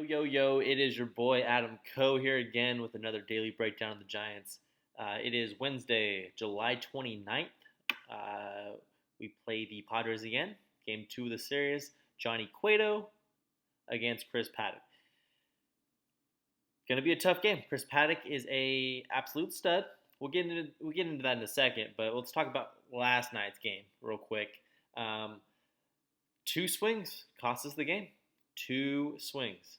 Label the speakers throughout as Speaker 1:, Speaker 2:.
Speaker 1: Yo, it is your boy Adam Coe here again with another daily breakdown of the Giants. It is Wednesday, July 29th. We play the Padres again. Game 2 of the series. Johnny Cueto against Chris Paddack. Going to be a tough game. Chris Paddack is a absolute stud. We'll get into that in a second, but let's talk about last night's game real quick. Two swings cost us the game. Two swings.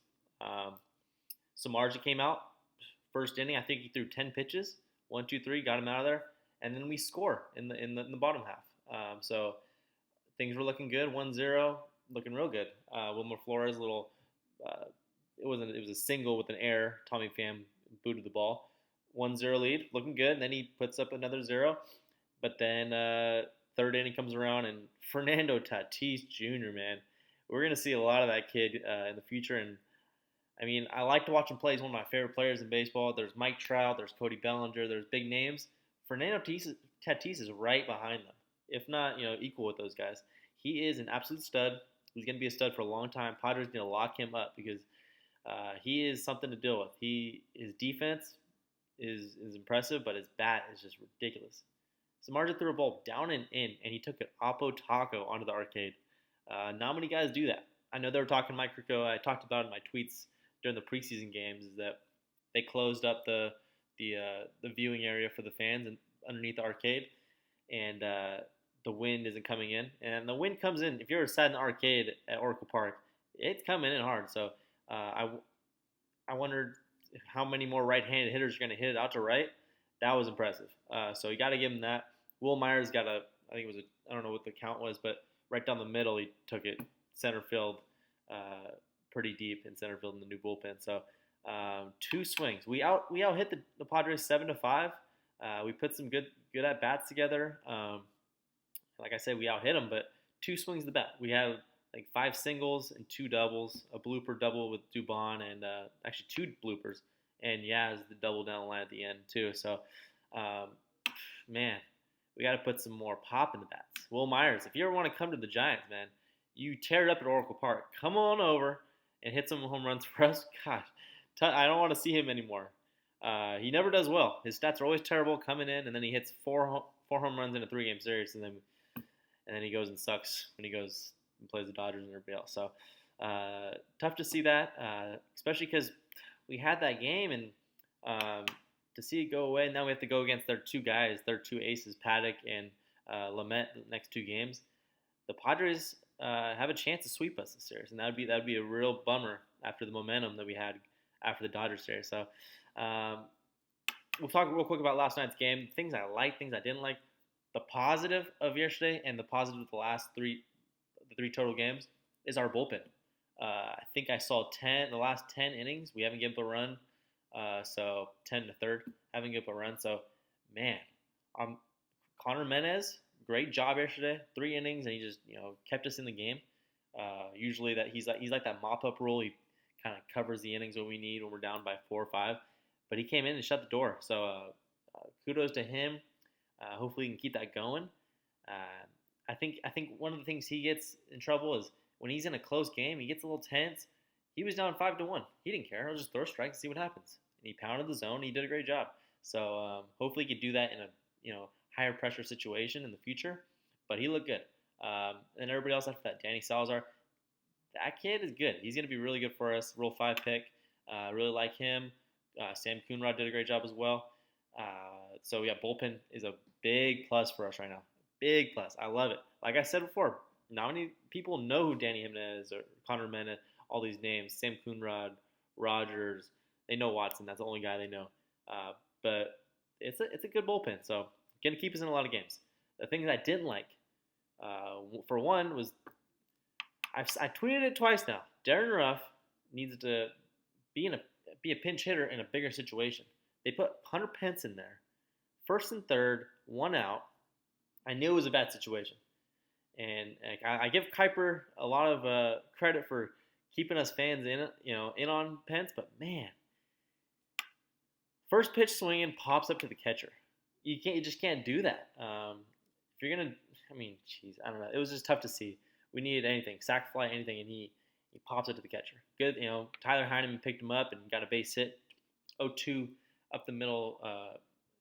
Speaker 1: Samardzija came out first inning. I think he threw 10 pitches. 1, 2, 3, got him out of there, and then we score in the bottom half. So things were looking good. 1-0, looking real good. Wilmer Flores it was a single with an error. Tommy Pham booted the ball. 1-0 lead, looking good. And then he puts up another 0. But then third inning comes around, and Fernando Tatis Jr., man, we're going to see a lot of that kid in the future. And, I mean, I like to watch him play. He's one of my favorite players in baseball. There's Mike Trout. There's Cody Bellinger. There's big names. Fernando Tatis is right behind them, if not, equal with those guys. He is an absolute stud. He's going to be a stud for a long time. Padres need to lock him up because he is something to deal with. His defense is impressive, but his bat is just ridiculous. Samardzija threw a ball down and in, and he took an Oppo Taco onto the arcade. Not many guys do that. I know they were talking Mike Rico. I talked about it in my tweets during the preseason games is that they closed up the viewing area for the fans and underneath the arcade, and the wind isn't coming in. And the wind comes in. If you're sat in the arcade at Oracle Park, it's coming in hard. So I wondered how many more right-handed hitters are going to hit it out to right. That was impressive. So you got to give him that. Will Myers got I don't know what the count was, but right down the middle, he took it center field, pretty deep in center field in the new bullpen. So two swings. We out hit the Padres 7-5. We put some good at bats together. Like I said, we out hit them, but two swings of the bat. We had like 5 singles and 2 doubles, a blooper double with Dubon, and actually 2 bloopers, and Yaz the double down the line at the end too. So, man, we got to put some more pop in the bats. Will Myers, if you ever want to come to the Giants, man, you tear it up at Oracle Park. Come on over and hit some home runs for us. Gosh, I don't want to see him anymore. He never does well. His stats are always terrible coming in, and then he hits four home runs in a 3-game series, and then he goes and sucks when he goes and plays the Dodgers and everybody else. So tough to see that, especially because we had that game, and to see it go away, now we have to go against their 2 aces, Paddack and Lamet, the next 2 games. The Padres have a chance to sweep us this series, and that'd be a real bummer after the momentum that we had after the Dodgers series. So we'll talk real quick about last night's game. Things I liked, things I didn't like. The positive of yesterday and the positive of the 3 total games is our bullpen. I think I saw the last 10 innings, we haven't given up a run. So 10 to third, haven't given up a run. So, man, Connor Menez, great job yesterday. 3 innings, and he just kept us in the game. Usually he's like that mop up role. He kind of covers the innings when we need when we're down by 4 or 5. But he came in and shut the door. So kudos to him. Hopefully he can keep that going. I think one of the things he gets in trouble is when he's in a close game, he gets a little tense. He was down 5-1. He didn't care. He'll just throw strikes and see what happens. And he pounded the zone. He did a great job. So hopefully he could do that in a higher pressure situation in the future. But he looked good. And everybody else after that, Danny Salazar, that kid is good. He's going to be really good for us. Rule 5 pick. Really like him. Sam Coonrod did a great job as well. So yeah, bullpen is a big plus for us right now. Big plus. I love it. Like I said before, not many people know who Danny Jimenez or Connor Mena, all these names, Sam Coonrod, Rogers. They know Watson. That's the only guy they know. But it's a good bullpen. So going to keep us in a lot of games. The things I didn't like, for one, was I tweeted it twice now. Darren Ruff needs to be a pinch hitter in a bigger situation. They put Hunter Pence in there. 1st and 3rd, 1 out. I knew it was a bad situation. And I give Kuiper a lot of credit for keeping us fans in on Pence, but man, first pitch swinging pops up to the catcher. You just can't do that. If you're gonna, I don't know. It was just tough to see. We needed anything, sac fly, anything, and he He pops it to the catcher. Good, Tyler Heineman picked him up and got a base hit. 0-2 up the middle,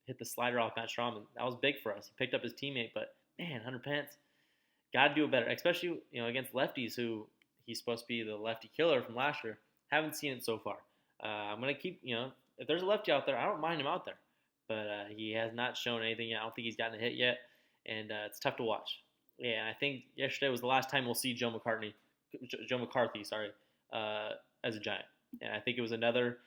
Speaker 1: hit the slider off Matt Strom, and that was big for us. He picked up his teammate, but man, Hunter Pence got to do it better, especially against lefties who he's supposed to be the lefty killer from last year. Haven't seen it so far. I'm gonna keep if there's a lefty out there, I don't mind him out there, but he has not shown anything yet. I don't think he's gotten a hit yet, and it's tough to watch. Yeah, I think yesterday was the last time we'll see Joe McCarthy, as a Giant, and I think it was another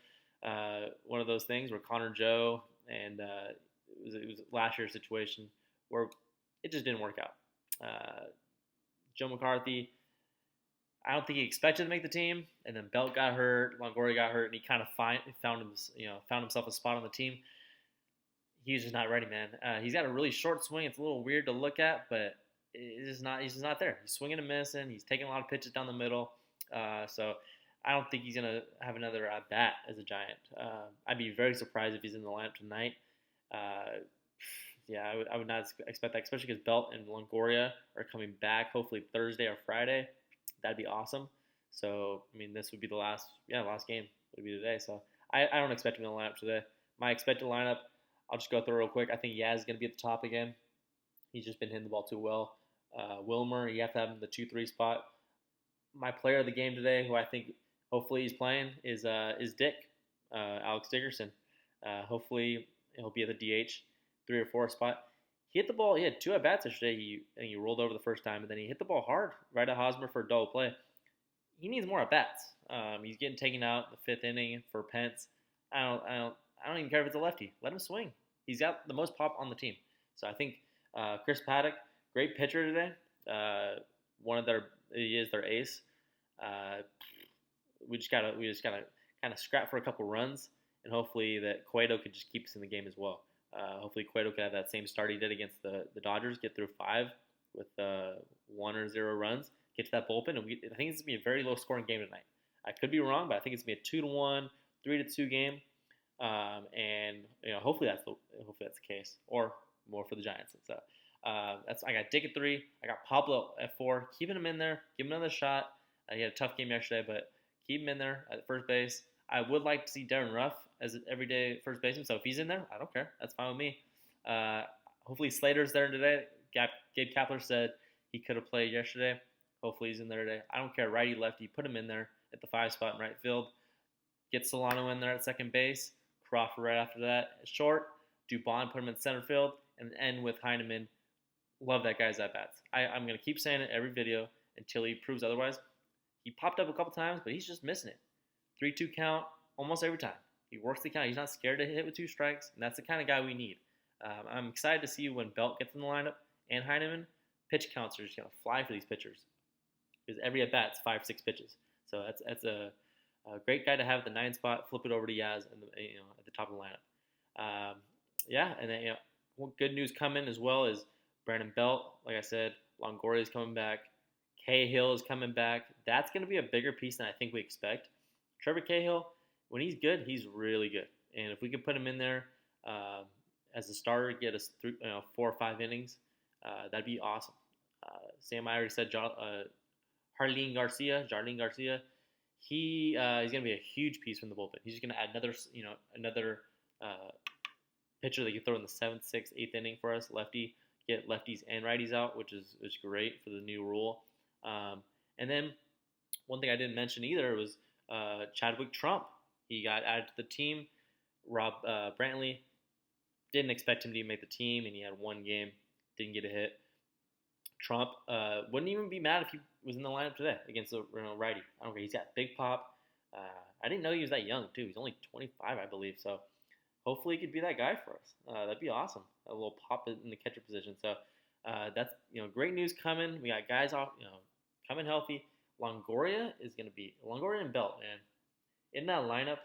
Speaker 1: one of those things where Connor Joe and it was last year's situation where it just didn't work out. Joe McCarthy, I don't think he expected to make the team, and then Belt got hurt, Longoria got hurt, and he kind of found himself a spot on the team. He's just not ready, man. He's got a really short swing. It's a little weird to look at, but he's just not there. He's swinging and missing. He's taking a lot of pitches down the middle. So I don't think he's gonna have another at bat as a Giant. I'd be very surprised if he's in the lineup tonight. Yeah, I would not expect that, especially because Belt and Longoria are coming back hopefully Thursday or Friday. That'd be awesome. So, I mean, this would be the last game would be today. So, I don't expect him in the lineup today. My expected lineup, I'll just go through real quick. I think Yaz is going to be at the top again. He's just been hitting the ball too well. Wilmer, you have to have him in the 2-3 spot. My player of the game today, who I think hopefully he's playing, is Dick, Alex Dickerson. Hopefully he'll be at the DH 3 or 4 spot. He hit the ball. He had 2 at bats yesterday. He rolled over the first time, and then he hit the ball hard right at Hosmer for a double play. He needs more at bats. He's getting taken out in the 5th inning for Pence. I don't even care if it's a lefty. Let him swing. He's got the most pop on the team. So I think Chris Paddack, great pitcher today. He is their ace. We just gotta kind of scrap for a couple runs, and hopefully that Cueto could just keep us in the game as well. Hopefully Cueto could have that same start he did against the Dodgers, get through 5 with 1 or 0 runs, get to that bullpen, and I think it's going to be a very low-scoring game tonight. I could be wrong, but I think it's going to be a 2-1, 3-2 game, and hopefully that's the case, or more for the Giants. So I got Dick at 3, I got Pablo at 4, keeping him in there, give him another shot. He had a tough game yesterday, but keep him in there at first base. I would like to see Darren Ruff as an everyday first baseman, so if he's in there, I don't care. That's fine with me. Hopefully Slater's there today. Gabe Kapler said he could have played yesterday. Hopefully he's in there today. I don't care, righty, lefty, put him in there at the 5 spot in right field. Get Solano in there at second base. Crawford right after that. Short, Dubon, put him in center field, and end with Heineman. Love that guy's at-bats. I'm going to keep saying it every video until he proves otherwise. He popped up a couple times, but he's just missing it. 3-2 count almost every time. He works the count. He's not scared to hit with 2 strikes, and that's the kind of guy we need. I'm excited to see when Belt gets in the lineup and Heineman. Pitch counts are just going to fly for these pitchers because every at-bat's 5-6 pitches. So that's a great guy to have at the 9 spot. Flip it over to Yaz at the top of the lineup. And then good news coming as well is Brandon Belt. Like I said, Longoria is coming back. Cahill is coming back. That's going to be a bigger piece than I think we expect. Trevor Cahill, when he's good, he's really good. And if we could put him in there as a starter, get us 4 or 5 innings, that'd be awesome. Sam, I already said Jarlin Garcia. He's going to be a huge piece from the bullpen. He's just going to add another pitcher that you throw in the 7th, 6th, 8th inning for us. Lefty, get lefties and righties out, which is great for the new rule. And then one thing I didn't mention either was Chadwick Trump. He got added to the team. Rob Brantley didn't expect him to make the team, and he had 1 game, didn't get a hit. Trump wouldn't even be mad if he was in the lineup today against the righty. I don't care. He's got big pop. I didn't know he was that young too. He's only 25, I believe. So hopefully he could be that guy for us. That'd be awesome. A little pop in the catcher position. So that's great news coming. We got guys off coming healthy. Longoria and Belt, man. In that lineup,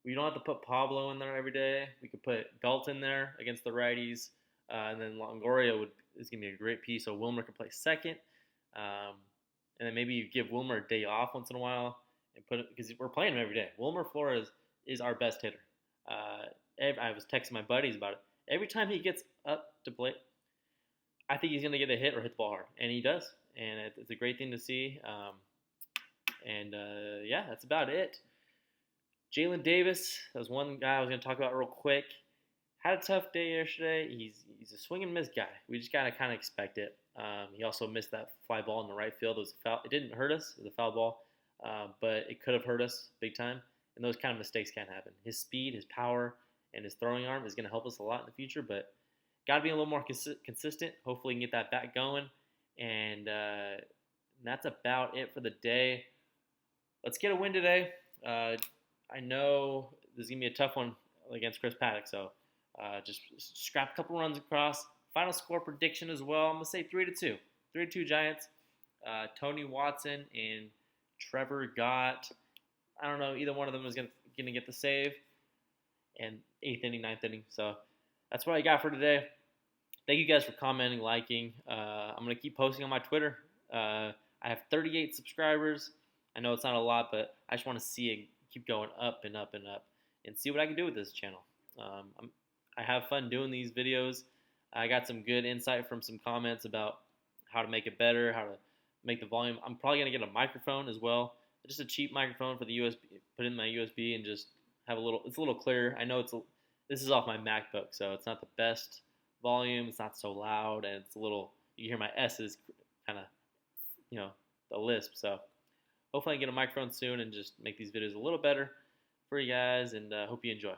Speaker 1: we don't have to put Pablo in there every day. We could put Belt in there against the righties, and then Longoria is gonna be a great piece. So Wilmer can play second, and then maybe you give Wilmer a day off once in a while and put it because we're playing him every day. Wilmer Flores is our best hitter. I was texting my buddies about it. Every time he gets up to play, I think he's gonna get a hit or hit the ball hard, and he does. And it's a great thing to see. And yeah, that's about it. Jalen Davis, that was one guy I was going to talk about real quick. Had a tough day yesterday. He's a swing and miss guy. We just gotta kind of expect it. He also missed that fly ball in the right field. It was a foul. It didn't hurt us. It was a foul ball, but it could have hurt us big time. And those kind of mistakes can happen. His speed, his power, and his throwing arm is going to help us a lot in the future. But got to be a little more consistent. Hopefully, we can get that back going. And that's about it for the day. Let's get a win today. I know this is gonna be a tough one against Chris Paddack, so just scrap a couple runs across. Final score prediction as well. I'm gonna say 3-2. 3-2 Giants. Tony Watson and Trevor Gott. I don't know. Either one of them is gonna get the save. And 8th inning, 9th inning. So that's what I got for today. Thank you guys for commenting, liking. I'm gonna keep posting on my Twitter. I have 38 subscribers. I know it's not a lot, but I just want to see it keep going up and up and up, and see what I can do with this channel. I have fun doing these videos. I got some good insight from some comments about how to make it better, how to make the volume. I'm probably going to get a microphone as well. Just a cheap microphone for the USB, put in my USB and just have it's a little clearer. I know this is off my MacBook, so it's not the best volume. It's not so loud, and it's a little, you hear my S's kind of, the lisp. So hopefully I can get a microphone soon and just make these videos a little better for you guys, and hope you enjoy.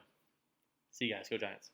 Speaker 1: See you guys. Go Giants.